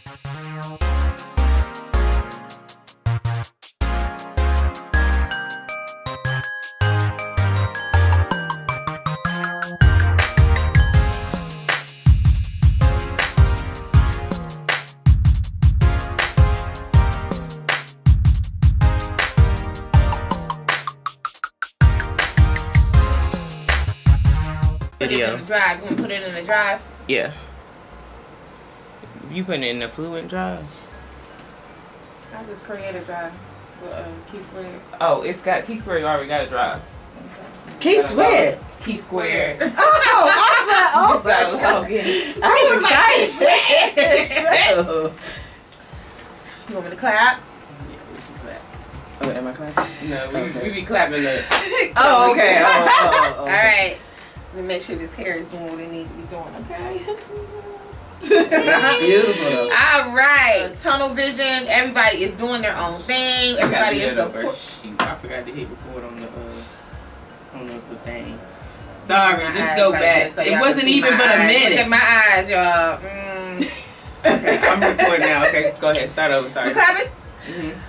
Put it in the drive. You want to put it in the drive? Yeah. You putting it in the fluent drive? I just create a drive with Key Squared. Oh, it's got Key Squared. You already got a drive. Key Squared. Key Squared. Oh, I was like, oh, You want me to clap? oh, am I clapping? No, we be clapping the. Oh, okay. Oh. All right. Let me make sure this hair is doing what it needs to be doing, okay? Beautiful. All right. Tunnel vision. Everybody is doing their own thing. Everybody is I forgot to hit record on the thing. Sorry, just go back. So it wasn't even but a minute. Look at my eyes, y'all. Okay, I'm recording now. Okay, go ahead. Start over. Sorry. You clapping? Mm-hmm.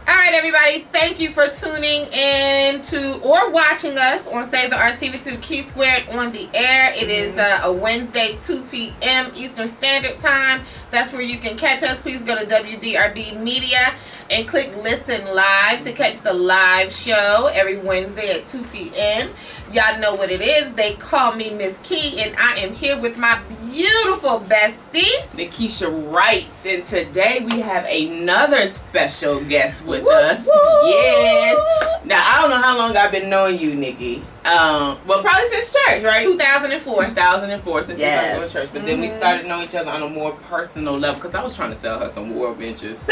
All right, everybody. Thank you for tuning in to or watching us on Save the Arts TV2 Key Squared on the air. It is a Wednesday, 2 p.m. Eastern Standard Time. That's where you can catch us. Please go to WDRB Media and click Listen Live to catch the live show every Wednesday at 2 p.m. Y'all know what it is. They call me Miss Key, and I am here with my beautiful bestie, Nakesha Writes, and today we have another special guest with us. Yes. Now, I don't know how long I've been knowing you, Nikki. Well, probably since church, right? 2004. 2004, since we started going to church. But then we started knowing each other on a more personal level because I was trying to sell her some World Ventures.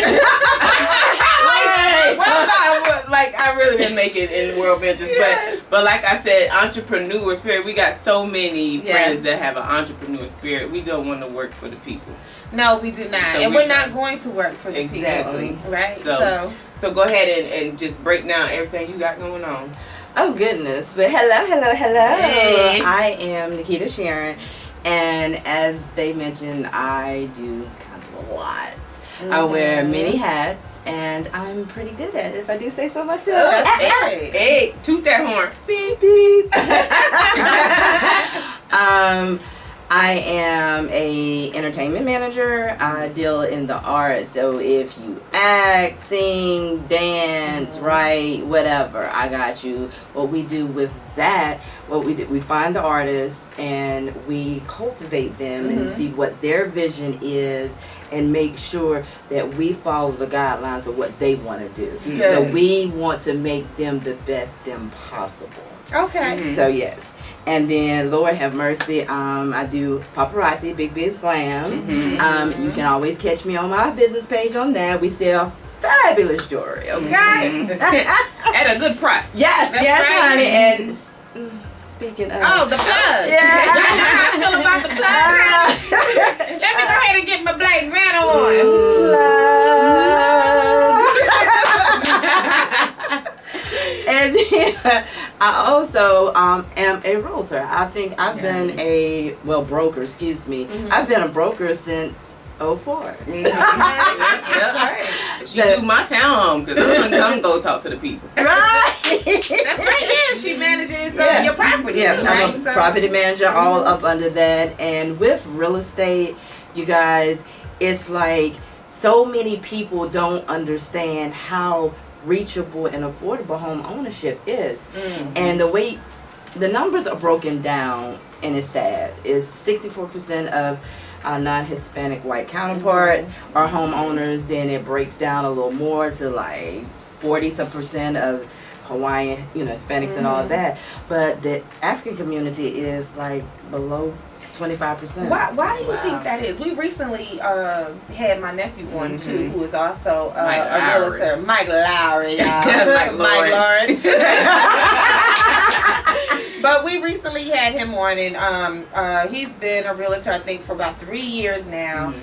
I really didn't make it in World Ventures. But like I said, entrepreneur spirit. We got so many friends that have an entrepreneur spirit. We don't want to work for the people. No, we do not. So and we're not going to work for the people. Right? So go ahead and just break down everything you got going on. Oh, goodness. But hello. Hey. I am Nikita Shearin. And as they mentioned, I do kind of a lot. I wear many hats, and I'm pretty good at it, if I do say so myself. Hey, toot that horn. Beep, beep. I am a entertainment manager. I deal in the arts. So if you act, sing, dance, write, whatever, I got you. What we do with that, we find the artists and we cultivate them and see what their vision is and make sure that we follow the guidelines of what they want to do. So we want to make them the best them possible. Okay. So yes. And then, Lord have mercy, I do paparazzi, Bigbiz Glam. You can always catch me on my business page on that. We sell fabulous jewelry, okay? At a good price. Yes, honey. And speaking of... Oh, the plug. Yeah. You know how I feel about the plug. Let me go ahead and get my black Vanna on. And then I also am a realtor. I think I've been broker, excuse me. I've been a broker since 04. She do my townhome because I'm going to go talk to the people. Right. That's right. Yeah, she manages your property. Yeah, right? I'm a property manager all up under that. And with real estate, you guys, it's like so many people don't understand how reachable and affordable home ownership is. And the way the numbers are broken down, and it's sad, is 64% of non-Hispanic white counterparts are homeowners. Then it breaks down a little more to like 40% of Hawaiian, Hispanics and all of that. But the African community is like below 25%. Why do you think that is? We recently had my nephew on too, who is also a realtor, Mike Lowry, y'all. Mike Lawrence. But we recently had him on, and he's been a realtor, I think, for about 3 years now.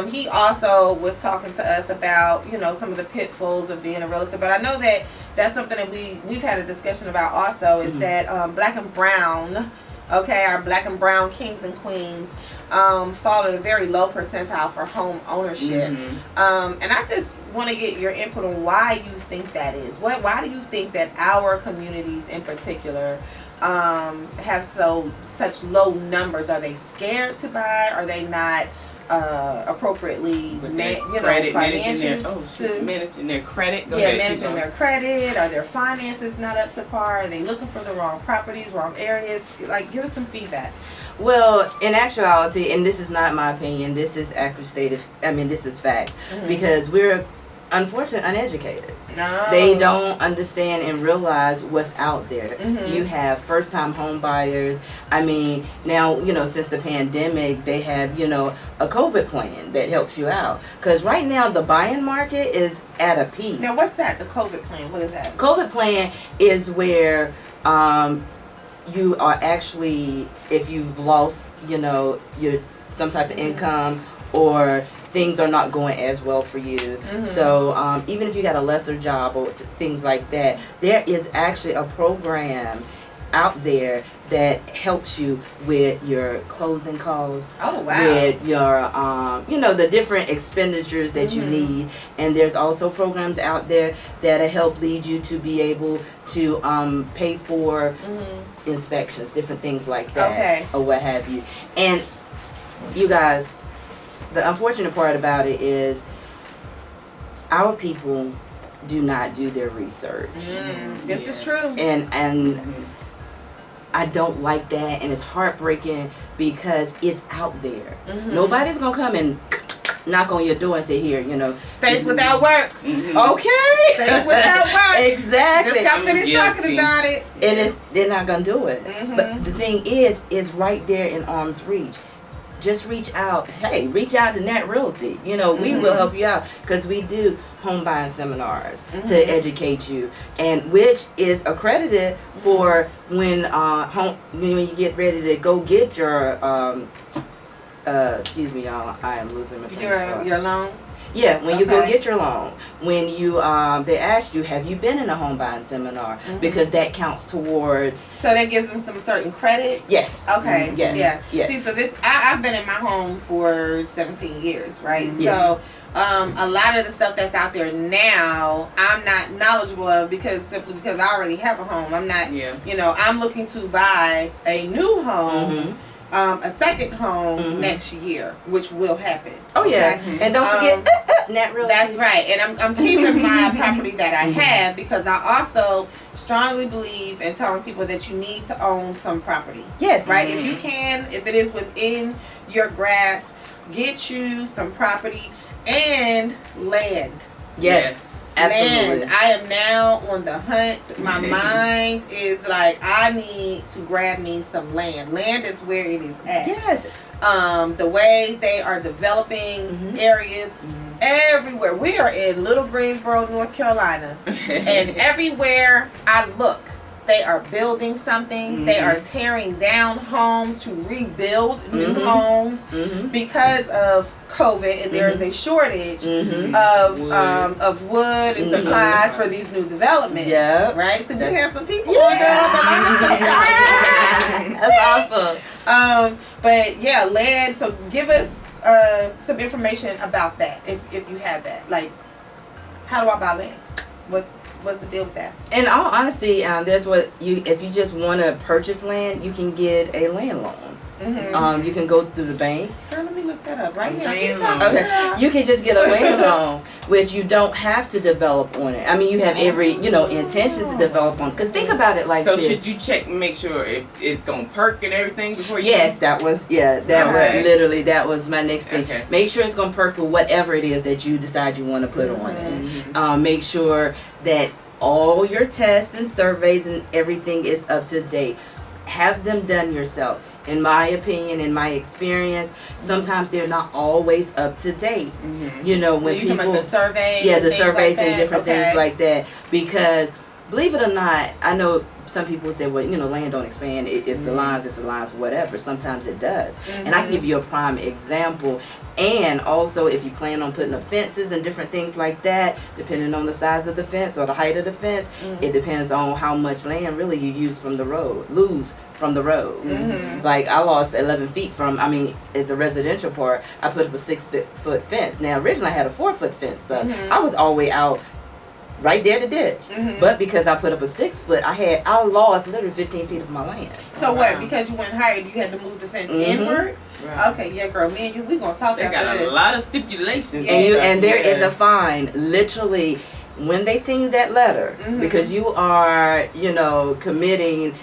He also was talking to us about, some of the pitfalls of being a realtor. But I know that that's something that we've had a discussion about also, is that black and brown, our black and brown kings and queens, fall at a very low percentile for home ownership. And I just want to get your input on why you think that is. Why do you think that our communities in particular have such low numbers? Are they scared to buy? Are they not appropriately managing their credit? Managing their credit. Are their finances not up to par? Are they looking for the wrong properties, wrong areas? Like, give us some feedback. Well, in actuality, and this is not my opinion, this is this is fact, because we're unfortunately uneducated. No. They don't understand and realize what's out there. You have first-time home buyers. I mean, now, since the pandemic, they have, a COVID plan that helps you out. Because right now, the buying market is at a peak. Now, what's that, the COVID plan? What is that? COVID plan is where you are actually, if you've lost, your some type of income, or things are not going as well for you. So even if you got a lesser job or things like that, there is actually a program out there that helps you with your closing costs. Oh, wow. With your the different expenditures that you need. And there's also programs out there that'll help lead you to be able to pay for inspections, different things like that, or what have you. And you guys, the unfortunate part about it is our people do not do their research. This is true. And I don't like that, and it's heartbreaking because it's out there. Nobody's gonna come and knock on your door and say, here, Face without works. Okay. Face without works. Exactly. Just got finished talking about it. And they're not gonna do it. But the thing is right there in arm's reach. Just reach out. Hey, reach out to Nat Realty. We will help you out, because we do home buying seminars to educate you, and which is accredited for when you get ready to go get your excuse me, y'all. I am losing my train of thought. Your loan. Yeah, when you go get your loan, when you they ask you, have you been in a home buying seminar? Because that counts towards. So that gives them some certain credits. Yes. Okay. Yes. Yeah. Yes. See, so I've been in my home for 17 years, right? Yeah. So a lot of the stuff that's out there now, I'm not knowledgeable of simply because I already have a home. I'm not. I'm looking to buy a new home. A second home next year, which will happen. Oh yeah, and don't forget Nat Realty. That's right, and I'm keeping my property that I have, because I also strongly believe in telling people that you need to own some property. Yes. Right. If you can, if it is within your grasp, get you some property and land. Yes. Absolutely. Land. I am now on the hunt. My mind is like, I need to grab me some land. Land is where it is at. Yes. The way they are developing areas everywhere. We are in Little Greensboro, North Carolina, and everywhere I look, they are building something. They are tearing down homes to rebuild new homes because of COVID, and there is a shortage of wood and supplies for these new developments. Yeah, right. So we have some people on there. That's awesome. But yeah, land. So give us some information about that, if you have that. Like, how do I buy land? What's the deal with that? In all honesty, there's if you just want to purchase land, you can get a land loan. You can go through the bank. Girl, let me look that up right now. Okay, you can just get a land loan, which you don't have to develop on it. I mean, you have every intentions to develop on. Because think about it like so this. So should you check and make sure it's gonna perk and everything before you? Yes, that was that was my next thing. Okay. Make sure it's gonna perk with whatever it is that you decide you want to put on it. Make sure that all your tests and surveys and everything is up to date. Have them done yourself. In my opinion, in my experience, sometimes they're not always up to date. When people, the surveys, the surveys and different things like that. Because believe it or not, I know some people say, well, land don't expand. It's the lines, whatever. Sometimes it does. And I can give you a prime example. And also, if you plan on putting up fences and different things like that, depending on the size of the fence or the height of the fence, it depends on how much land really you lose from the road. Like, I lost 11 feet it's the residential part. I put up a 6-foot fence. Now, originally I had a 4-foot fence, so I was all the way out right there to ditch. But because I put up a 6-foot, I lost literally 15 feet of my land. So what? Because you went higher, you had to move the fence inward? Right. Okay, yeah, girl. Me and you, we gonna talk about this. They got a lot of stipulations. And there is a fine, literally, when they send you that letter, because you are, committing.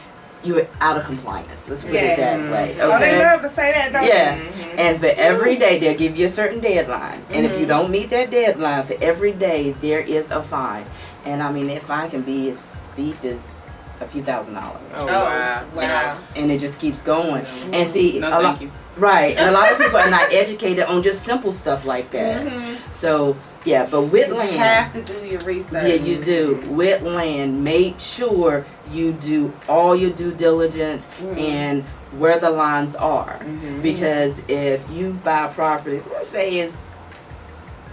You're out of compliance. Let's put it that way. Okay? Oh, they love to say that, don't they? And for every day, they'll give you a certain deadline. And if you don't meet that deadline, for every day, there is a fine. And that fine can be as steep as a few $1,000s. Oh, wow. And it just keeps going. And see, thank you. Right. And a lot of people are not educated on just simple stuff like that. So, yeah, but with land, you have to do your research. Yeah, you do. With land, make sure you do all your due diligence and where the lines are. Because if you buy a property, let's say it's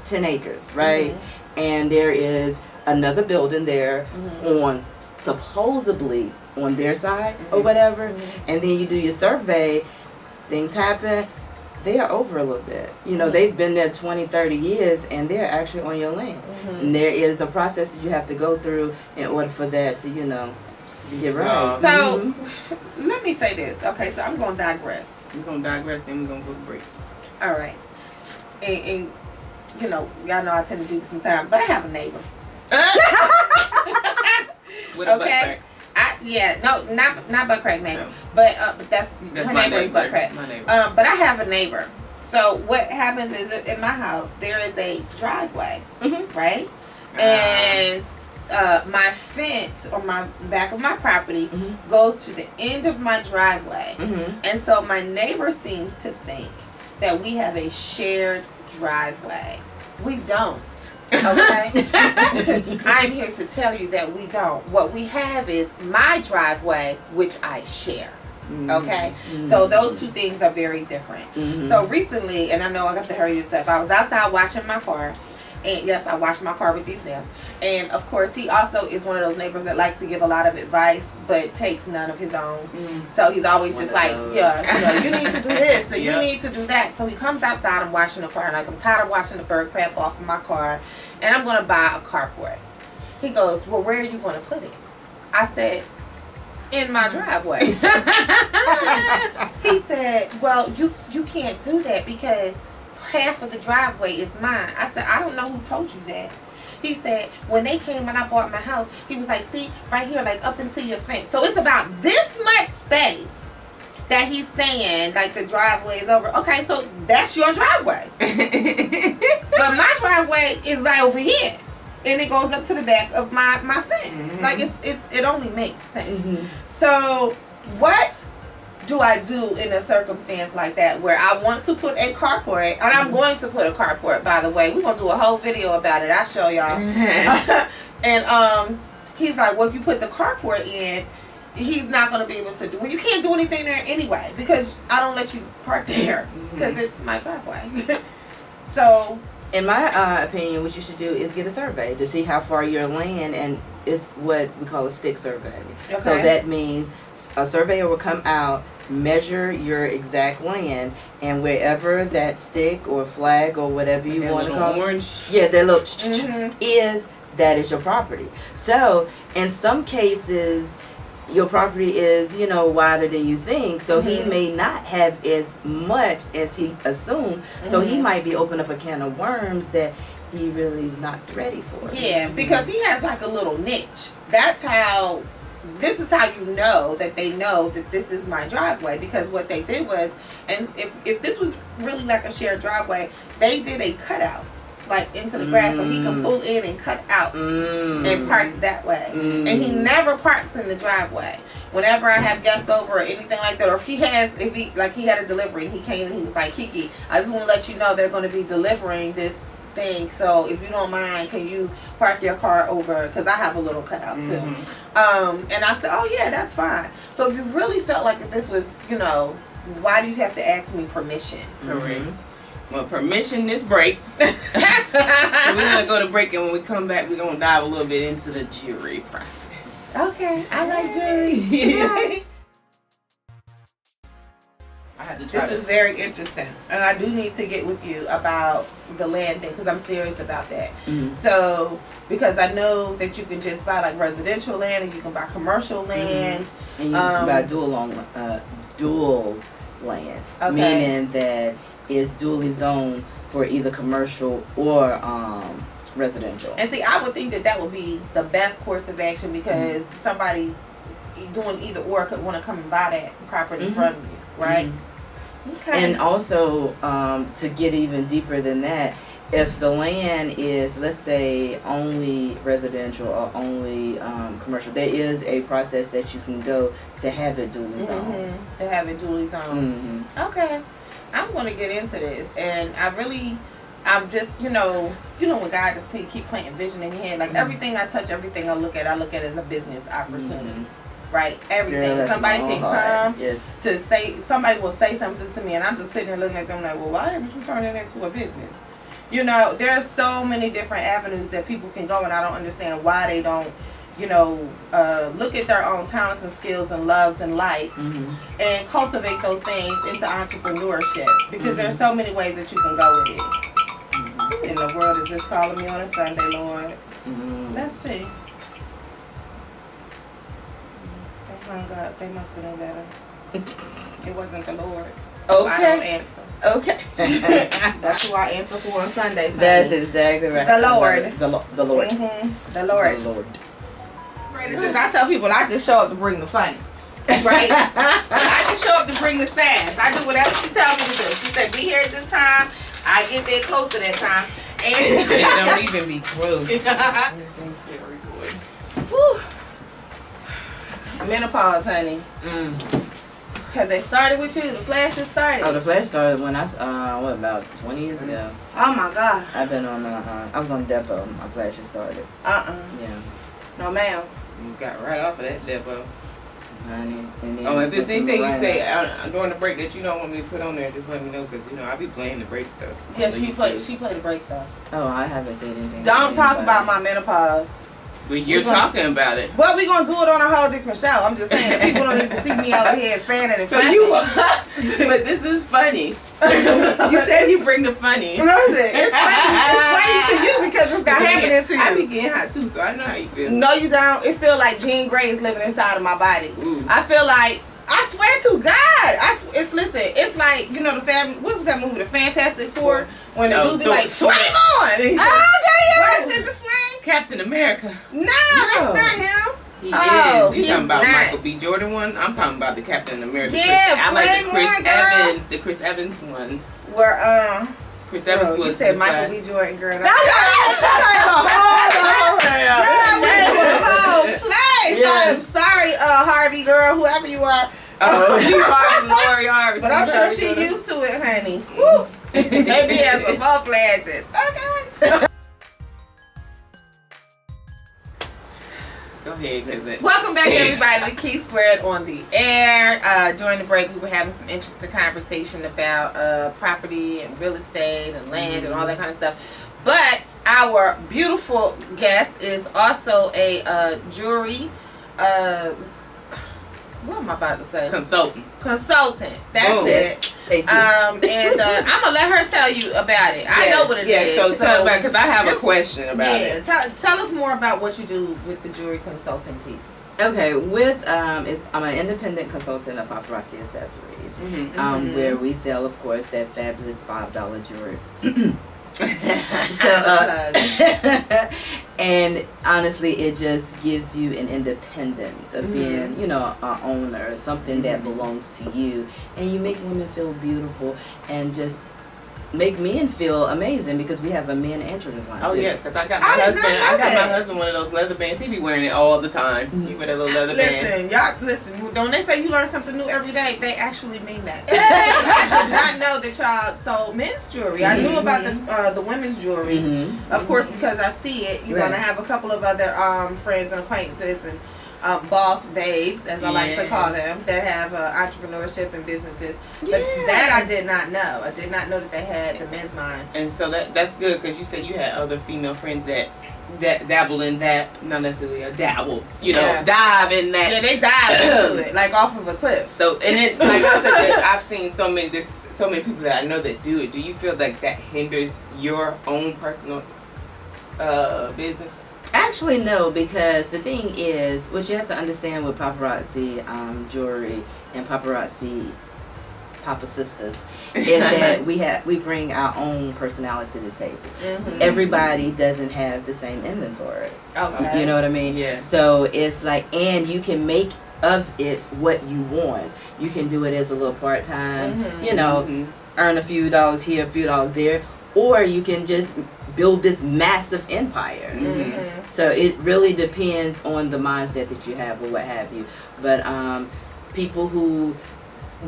10 acres, right? And there is another building there on supposedly on their side or whatever, and then you do your survey, things happen, they are over a little bit. They've been there 20, 30 years, and they're actually on your land. And there is a process that you have to go through in order for that to, get right. So, let me say this. Okay, so I'm going to digress. We're going to digress, then we're going to go to break. All right. And y'all know I tend to do this sometimes, but I have a neighbor. With a butt crack. Not butt crack neighbor, but that's her my neighbor's neighbor. butt crack. My neighbor. But I have a neighbor. So what happens is in my house there is a driveway, right? And my fence on my back of my property goes to the end of my driveway, and so my neighbor seems to think that we have a shared driveway. We don't. Okay? I'm here to tell you that we don't. What we have is my driveway, which I share. Okay? So those two things are very different. So recently, and I know I got to hurry this up, I was outside washing my car. And yes, I wash my car with these nails. And of course, he also is one of those neighbors that likes to give a lot of advice, but takes none of his own. So he's always just like, you need to do this, or you need to do that. So he comes outside, I'm washing the car, and I'm tired of washing the bird crap off of my car, and I'm going to buy a carport. He goes, well, where are you going to put it? I said, in my driveway. He said, well, you can't do that because half of the driveway is mine. I said, I don't know who told you that. He said, when they came when I bought my house, he was like, see, right here, like up into your fence. So it's about this much space that he's saying, like the driveway is over. Okay, so that's your driveway. But my driveway is like over here. And it goes up to the back of my fence. Like it only makes sense. So what do I do in a circumstance like that where I want to put a carport, and I'm going to put a carport, by the way. We're going to do a whole video about it. I'll show y'all. And he's like, well, if you put the carport in, he's not going to be able to do. Well, you can't do anything there anyway because I don't let you park there because it's my driveway. So, in my opinion, what you should do is get a survey to see how far your land, and it's what we call a stick survey. Okay. So that means a surveyor will come out, measure your exact land, and wherever that stick or flag or whatever you want to call it, that little is, that is your property. So in some cases, your property is, wider than you think, so he may not have as much as he assumed. So he might be opening up a can of worms that he really is not ready for. Yeah, because he has like a little niche. This is how you know that they know that this is my driveway, because what they did was, and if this was really like a shared driveway, they did a cutout like into the grass so he can pull in and cut out and park that way. And he never parks in the driveway. Whenever I have guests over or anything like that, or if he had a delivery and he came and he was like, Kiki, I just want to let you know they're going to be delivering this thing. So if you don't mind, can you park your car over? Because I have a little cutout too. And I said, oh yeah, that's fine. So if you really felt like that this was, you know, why do you have to ask me permission? Correct. Well, permission this break. So we're gonna go to break, and when we come back, we're gonna dive a little bit into the jury process. Okay, I like jury. This is very interesting, and I do need to get with you about the land thing because I'm serious about that. So, because I know that you can just buy like residential land, and you can buy commercial land, and you can buy dual land, meaning that it's dually zoned for either commercial or residential. And see, I would think that would be the best course of action because somebody doing either or could want to come and buy that property from you, right? Okay. And also, to get even deeper than that, if the land is, let's say, only residential or only commercial, there is a process that you can go to have it dually zoned. To have it dually zoned. Okay. I'm going to get into this. And I'm just, you know when God just keep planting vision in your head. Like everything I touch, everything I look at as a business opportunity. Right, everything. Girl, somebody can come to say, somebody will say something to me, and I'm just sitting there looking at them like, well, why haven't you turned it into a business? You know, there's so many different avenues that people can go, and I don't understand why they don't, you know, look at their own talents and skills and loves and likes and cultivate those things into entrepreneurship because there's so many ways that you can go with it. Who in the world is this calling me on a Sunday, Lord? Let's see. Hung up. They must have known better. It wasn't the Lord. So I don't answer. Okay. That's who I answer for on Sundays. That's exactly right. The Lord. The Lord. The Lord. The Lord. I tell people I just show up to bring the funny. Right? I just show up to bring the sass. I do whatever she tells me to do. She said, be here at this time. I get there close to that time. And it don't even be close. Everything's still recording. Whew. Menopause, honey. Have they started with you? The flash just started. Oh, the flash started when I about 20 years ago. Oh my God. I've been on I was on depot. My flash just started. Yeah. No, ma'am. You got right off of that depot. Honey. And then if there's anything you say during the break that you don't want me to put on there, just let me know because I be playing the break stuff. Yeah, she played the break stuff. Oh, I haven't said anything. Don't talk about my menopause. But you're talking about it. Well, we're going to do it on a whole different show. I'm just saying. People don't need to see me over here fanning and flapping. But this is funny. You said you bring the funny. It's funny. It's funny to you because it's got happening to you. I be getting hot too, so I know how you feel. No, you don't. It feel like Jean Grey is living inside of my body. Ooh. I feel like, I swear to God. It's like, you know, the family, what was that movie, The Fantastic Four? When the dude be like, flame on! Okay, yeah. What's in the flame? Captain America. No, that's not him. He is. You talking about Michael B. Jordan one? I'm talking about the Captain America. Yeah, I like the Chris Evans. Evans. The Chris Evans one. Where Chris Evans was. You said Michael B. Jordan, girl. No, I'm sorry, Harvey, girl, whoever you are. Lori Harvey. But I'm sure she used to it, honey. Woo. Maybe has some more flashes. Okay. Go ahead, welcome back, everybody, to Key Squared on the Air. During the break, we were having some interesting conversation about property and real estate and land and all that kind of stuff. But our beautiful guest is also a jury. What am I about to say? Consultant. That's it. And I'm gonna let her tell you about it. I know what it is. So tell about, because I have a question about it. Tell us more about what you do with the jury consulting piece. Okay, I'm an independent consultant of paparazzi accessories, where we sell, of course, that fabulous $5 jewelry. And honestly, it just gives you an independence of being, an owner, something that belongs to you, and you make women feel beautiful and just make men feel amazing because we have a men and children's line Oh too. yeah, because I got my husband one of those leather bands. He be wearing it all the time. He wear that little leather band. Listen, when they say you learn something new every day, they actually mean that. I did not know that y'all sold men's jewelry. I knew about the women's jewelry, of course, because I see it. You're gonna have a couple of other friends and acquaintances and boss babes, as I like to call them, that have entrepreneurship and businesses. But that I did not know. I did not know that they had the men's line. And so that's good because you said you had other female friends that dabble in that, not necessarily a dabble, dive in that. Yeah, they dive into it like off of a cliff. So and it, like I said, I've seen there's so many people that I know that do it. Do you feel like that hinders your own personal business? Actually, no, because the thing is, what you have to understand with paparazzi jewelry and paparazzi papa sisters is that we bring our own personality to the table. Everybody doesn't have the same inventory. Okay. You know what I mean? Yeah. So it's like, and you can make of it what you want. You can do it as a little part-time, earn a few dollars here, a few dollars there, or you can just build this massive empire. So it really depends on the mindset that you have or what have you. But people who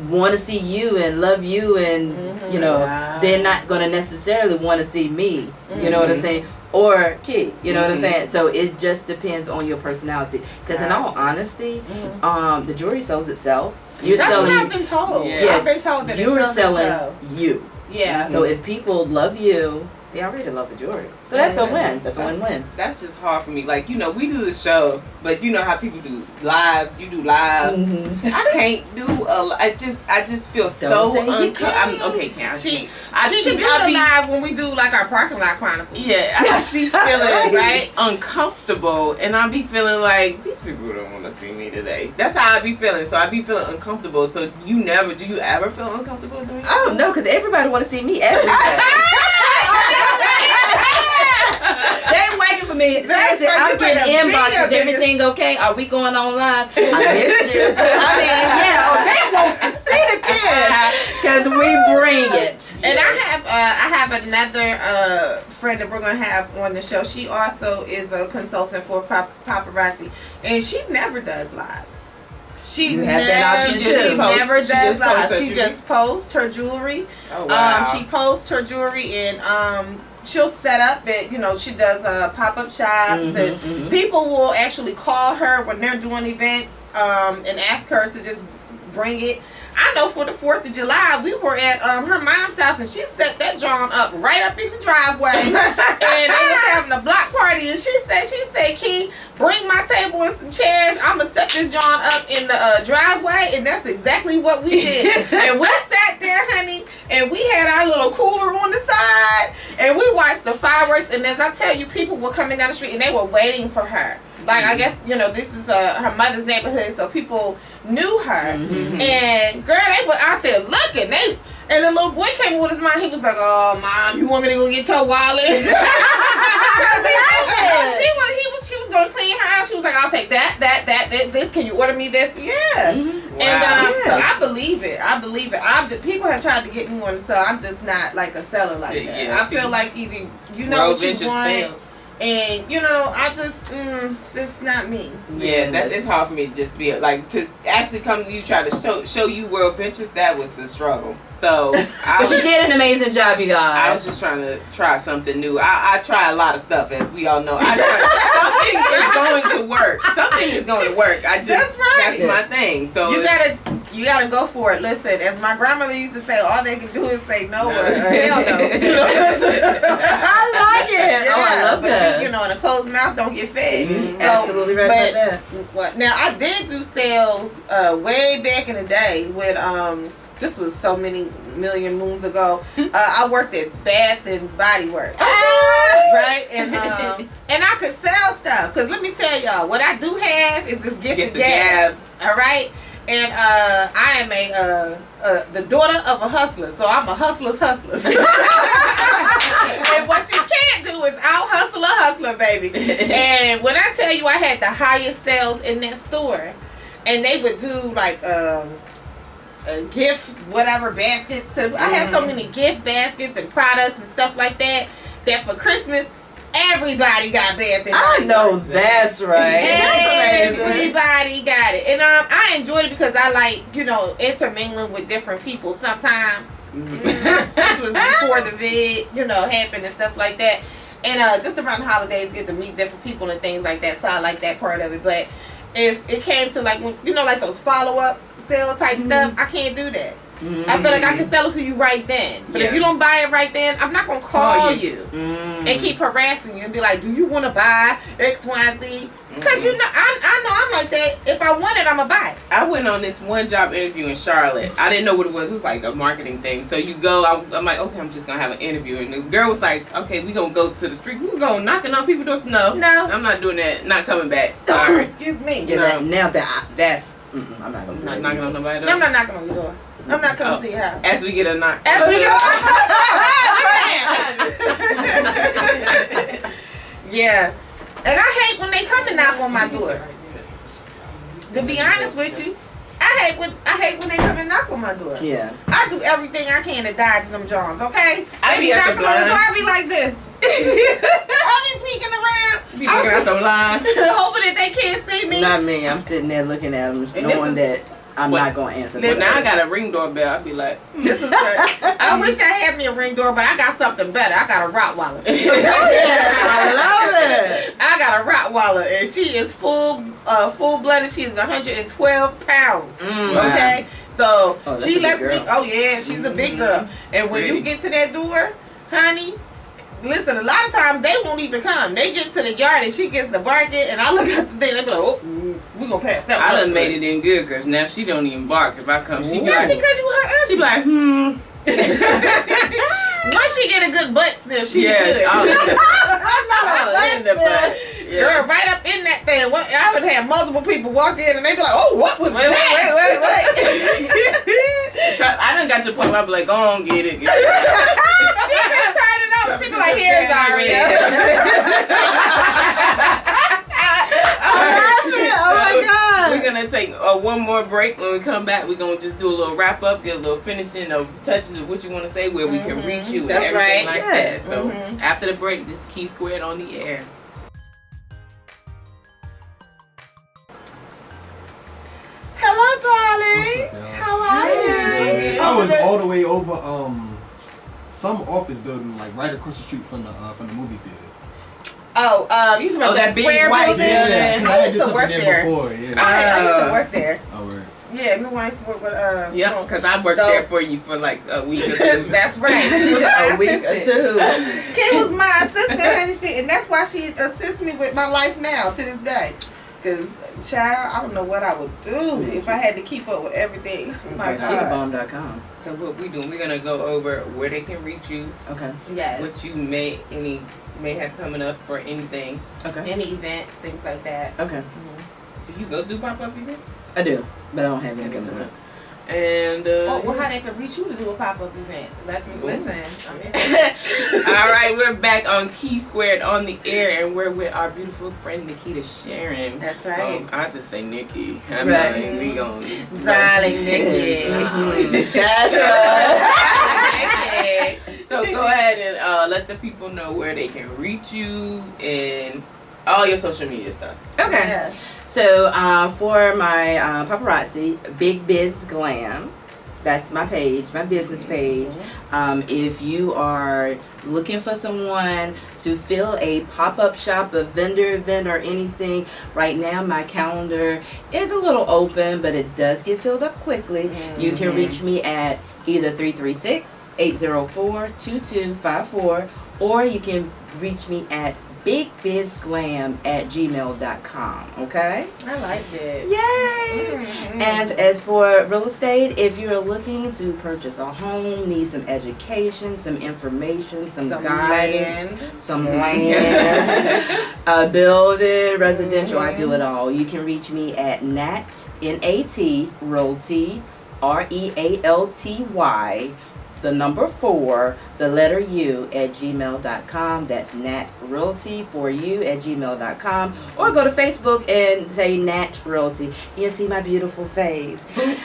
want to see you and love you and they're not going to necessarily want to see me, you know what I'm saying, or Key, you know what I'm saying. So it just depends on your personality, because in all honesty, the jewelry sells itself. That's what I've been told. I've been told that you're selling itself. you. Yeah. So if people love you, they already love the jewelry. So that's a win. That's a win-win. That's just hard for me. Like, we do the show, but you know how people do lives. You do lives. I can't do I just feel so uncomfortable. Okay, Karen. She can do the live when we do like our parking lot chronicles. Yeah, I just be feeling uncomfortable, and I be feeling like these people don't want to see me today. That's how I be feeling. So I be feeling uncomfortable. So do you ever feel uncomfortable doing it? Oh no, because everybody want to see me every day. They waiting for me. Seriously, I'm getting inboxes. Everything okay? Are we going on live? I missed you. I mean, they wants to see the kid because we bring it. And I have another friend that we're gonna have on the show. She also is a consultant for paparazzi, and she never does lives. She never does lives. She just posts her jewelry. Oh, wow. She posts her jewelry and she'll set up it, she does pop-up shops and people will actually call her when they're doing events and ask her to just bring it. I know for the 4th of July, we were at her mom's house and she set that John up right up in the driveway and they was having a block party and she said, Key, bring my table and some chairs. I'm going to set this John up in the driveway, and that's exactly what we did. And we sat there, honey, and we had our little cooler on the side and we watched the fireworks, and as I tell you, people were coming down the street and they were waiting for her. Like, I guess, this is her mother's neighborhood, so people knew her. And, girl, they were out there looking. And the little boy came with his mom. He was like, "Oh, Mom, you want me to go get your wallet?" She was going to clean her out. She was like, "I'll take that, this. Can you order me this?" Yeah. And so I believe it. People have tried to get me one, so I'm just not like a seller like that. I feel like either you know what you want. And I just it's not me. Yeah, that is hard for me to just be like to actually come to you try to show you World Ventures. That was a struggle. So, but she did an amazing job, you guys. I was just trying to try something new. I try a lot of stuff, as we all know. Something is going to work. Something is going to work. That's my thing. So you gotta go for it. Listen, as my grandmother used to say, all they can do is say no or hell no. I like it. Yeah, I love that. But a closed mouth don't get fed. So, absolutely right about that. Now I did do sales way back in the day with this was so many million moons ago. I worked at Bath and Body Works, right? And I could sell stuff, because let me tell y'all, what I do have is this gift of gab. All right. And I am the daughter of a hustler, so I'm a hustler's hustler. And what you can't do is out hustle a hustler, baby. And when I tell you I had the highest sales in that store, and they would do like gift whatever baskets. I had so many gift baskets and products and stuff like that for Christmas everybody got Bath and Body I know Works. That's right. Everybody got it. And I enjoyed it because I like, intermingling with different people sometimes. This was before the vid, happened and stuff like that. And just around the holidays, get to meet different people and things like that. So I like that part of it. But if it came to like when like those follow-up sale type stuff, I can't do that. I feel like I can sell it to you right then. But if you don't buy it right then, I'm not going to call you and keep harassing you and be like, do you want to buy X, Y, Z? Because I know I'm like that. If I want it, I'm going to buy it. I went on this one job interview in Charlotte. I didn't know what it was. It was like a marketing thing. So you go, I'm like, okay, I'm just going to have an interview. And the girl was like, okay, we going to go to the street. We go knocking on people's doors. No. I'm not doing that. Not coming back. Sorry. Excuse me. Yeah, that's, I'm not going to do that. Not knocking on nobody's door. I'm not knocking on your door. I'm not coming to your house. As we get a knock. As we get Yeah. And I hate when they come and knock on my door. To be honest with you, I hate when they come and knock on my door. Yeah. I do everything I can to dodge them Johns, okay? I be at the knocking on the door, blinds. I be like this. I be peeking around. Be looking out the line. Hoping that they can't see me. Not me. I'm sitting there looking at them, knowing that I'm not going to answer. But now I got a Ring doorbell. I be like, This is I wish I had me a Ring door, but I got something better. I got a Rottweiler. I love it. I got a Rottweiler, and she is full-blooded. She is 112 pounds. Okay, so she lets me. Oh yeah, she's a big girl. And when you get to that door, honey, listen. A lot of times they won't even come. They get to the yard and she gets the barking, and I look at the thing. They be like, "Oh, we gonna pass that." I done made it in good because now she don't even bark if I come. She be That's like, because you her auntie. she be like, Once she get a good butt sniff, she Yes, good. I'm in the butt. Girl, right up in that thing. I would have multiple people walk in and they be like, "Oh, what was Wait. I done got to the point where I be like, go on, get it. She couldn't turn it up. She be like, "Here's Aria." Oh my God. We're gonna take one more break. When we come back, we're gonna just do a little wrap up, get a little finishing of touches of what you want to say, where we can reach you, That's and everything right. like that. So after the break, this is Key Squared on the air. Hello, darling. How are you? I was all the way over some office building, like right across the street from the movie theater. Oh, you used to remember that big square white building? Yeah, 'cause I I had used did to something work there there. before. Yeah. I used to work there. Oh, right. Yeah, remember when I used to work with Yeah, because I worked there for you for like a week or two. That's right. She was my A week or assistant. two. Kim was my assistant, and that's why she assists me with my life now to this day. Cause, child, I don't know what I would do if I had to keep up with everything. Oh my God. Shegabomb.com. So what we doing? We're gonna go over where they can reach you, Okay. Yes. what you may have coming up for anything. Okay. Any events, things like that. Okay. Do you go do pop-up events? I do, but I don't have anything to do. And Well, how they can reach you to do a pop-up event? Let me listen. all right, we're back on Key Squared on the air, and we're with our beautiful friend Nikita Shearin. That's right. I just say Nikki. I Right. mean, we gon' Darling Nikki. That's right. So go ahead and let the people know where they can reach you and all your social media stuff. Okay. Yeah. So for my paparazzi, Bigbiz Glam, that's my page, my business page. If you are looking for someone to fill a pop-up shop, a vendor event, or anything, right now my calendar is a little open, but it does get filled up quickly. You can reach me at either 336-804-2254, or you can reach me at bigbizglam@gmail.com. Okay? I like it. Yay! And as for real estate, if you're looking to purchase a home, need some education, some information, some guidance, land. some land, building, residential, I do it all. You can reach me at Nat, N-A-T, Realty, REALTY, the number 4, the letter U at gmail.com. That's Nat Realty for you at gmail.com. Or go to Facebook and say Nat Realty. You'll see my beautiful face. And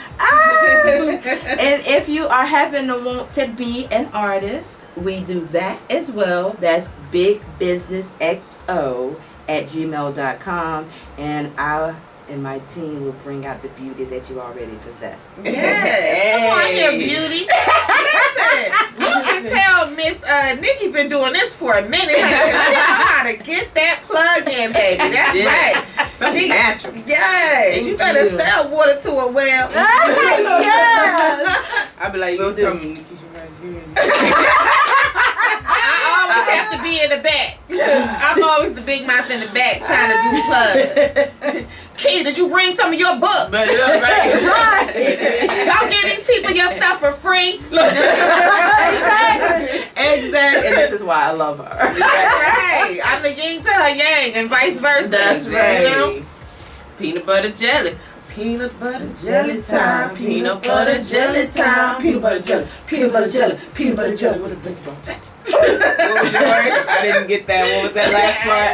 if you are happen to want to be an artist, we do that as well. That's BigBusinessXO at gmail.com. And I and my team will bring out the beauty that you already possess. Yes. Come on here, beauty. Listen, you can tell Miss Nikki been doing this for a minute. She know how to get that plug in, baby. That's right. So natural. Yes. You better sell water to a well. Yes. I'll be like, you do. tell me Nikita Writes. I always have to be in the back. I'm always the big mouth in the back trying to do the plug. Key, did you bring some of your books? But right. Don't give these people your stuff for free. Exactly. And this is why I love her. That's right. I'm the yin to her yang and vice versa. That's right. You know? Peanut butter jelly. Peanut butter jelly time. Peanut butter jelly time. Peanut butter jelly. Peanut butter jelly. Peanut butter jelly. What a drinks about that. What was yours? I didn't get that. What was that last part?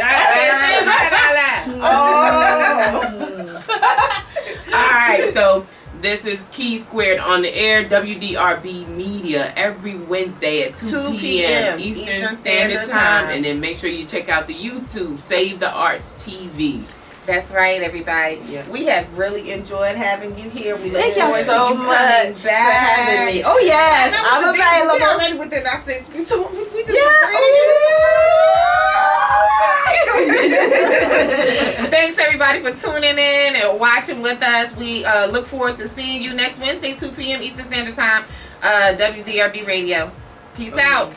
All right, so this is Key Squared on the air, WDRB Media, every Wednesday at 2 p.m. Eastern Standard Time. And then make sure you check out the YouTube, Save the Arts TV. That's right, everybody. Yeah. We have really enjoyed having you here. We look Thank y'all forward to so you much coming for back. having me. Oh yes, I'm We're available. already within our 6 weeks. So we just Thanks everybody for tuning in and watching with us. We look forward to seeing you next Wednesday, 2 p.m. Eastern Standard Time, WDRB Radio. Peace out.